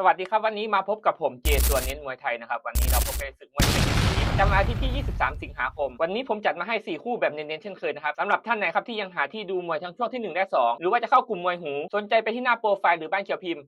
สวัสดีครับวันนี้มาพบกับผมเจตัวเน้นมวยไทยนะครับวันนี้เราพบกันศึกมวยไทยจำอาทิตย์ที่ 23 สิงหาคมวันนี้ผมจัดมาให้4คู่แบบเน้นๆเช่นเคยนะครับสำหรับท่านไหนครับที่ยังหาที่ดูมวยทั้งช่วงที่1และ2หรือว่าจะเข้ากลุ่มมวยหูสนใจไปที่หน้าโปรไฟล์หรือบ้านเขียวพิมพ์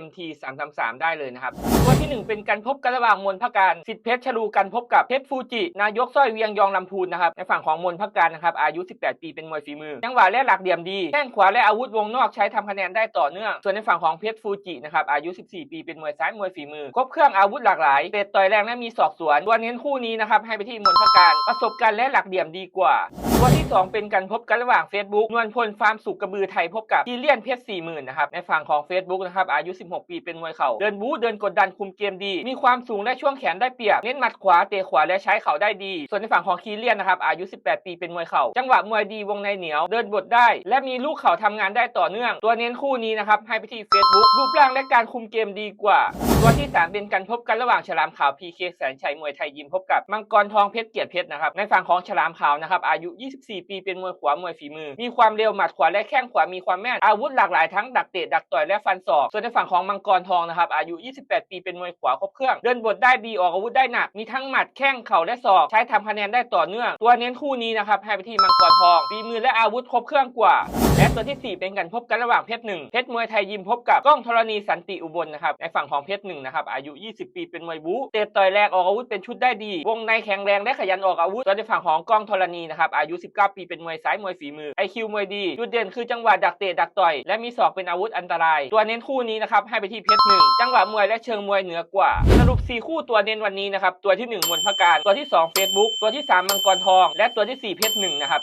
@mt333 ได้เลยนะครับตัวที่1เป็นการพบกันระหว่างมนพการสิทธิเพชรชลูกันพบกับเพชรฟูจินายกสร้อยเวียงยองลำพูนนะครับในฝั่งของมนพการนะครับอายุ18ปีเป็นมวยฝีมือจังหวะและหลักเหลี่ยมดีแข้งขวาและอาวุธวงนอกใช้ทำคะแนนได้ต่อเนื่องส่วนในฝั่งของเพชรฟูจินะครับอายุ14ปีเป็นมวยซ้ายมวยฝีมือครบเครื่องอาวุธหลากหลายเตะต่อยแรงและมีศอกสวนตัวเน้นคู่นี้นะครับให้ไปที่มนพการประสบการณ์และหลักเหลี่ยมดีกว่าตัวที่2เป็นการพบกันระหว่าง Facebook นวลพลฟาร์มสุกกระบือไทยพบกับทีเลียนเพชร 40,000นะครับในฝั่งของ Facebook นะครับอายุ16ปีเป็นมวยเข่าเดินบู๊เดินกดดันคุมเกมดีมีความสูงและช่วงแขนได้เปรียบเน้นหมัดขวาเตะขวาและใช้เข่าได้ดีส่วนในฝั่งของทีเลียนนะครับอายุ18ปีเป็นมวยเข่าจังหวะมวยดีวงในเหนียวเดินบทได้และมีลูกเข่าทำงานได้ต่อเนื่องตัวเน้นคู่นี้นะครับให้ไปที่ Facebook รูปร่างและการคุมเกมดีกว่าตัวที่3เป็นการพบกันระหว่างฉลามขาว PK แสนชัยมวยไทยยิมพบกับมังกรทองเพชรเกียรติเพชรนะครับในฝั่งของฉลามขาวนะครับอายุ24ปีเป็นมวยขวามวยฝีมือมีความเร็วหมัดขวาและแข้งขวามีความแม่นอาวุธหลากหลายทั้งดักเตะดักต่อยและฟันศอกส่วนในฝั่งของมังกรทองนะครับอายุ28ปีเป็นมวยขวาครบเครื่องเดินบทได้ดีออกอาวุธได้หนักมีทั้งหมัดแข้งเข่าและศอกใช้ทำคะแนนได้ต่อเนื่องตัวเน้นคู่นี้นะครับให้ไปที่มังกรทองฝีมือและอาวุธครบเครื่องกว่าและตัวที่4เป็นการพบกันระหว่างเพชร1เพชรมวยไทยยิมพบกับก้องธรณีสันติอุบลนะครับในฝั่งของเพชร1นะครับอายุ20ปีเป็นมวยบู๊เตะต่อยแรงออกอาวุธเป็นชุดได้ดีวงในแข็งแรงและขยันออกอาวุธส่วนในฝั่งของก้องธรณีนะครับอายุ19ปีเป็นมวยซ้ายมวยฝีมือ IQ มวยดีจุดเด่นคือจังหวะดักเตะดักต่อยและมีศอกเป็นอาวุธอันตรายตัวเน้นคู่นี้นะครับให้ไปที่เพชร1จังหวะมวยและเชิงมวยเหนือกว่าสรุป4คู่ตัวเน้นวันนี้นะครับตัวที่1มนพการตัวที่2 Facebook ตัวที่3มังกรทองและตัวที่4เพชร1นะครับ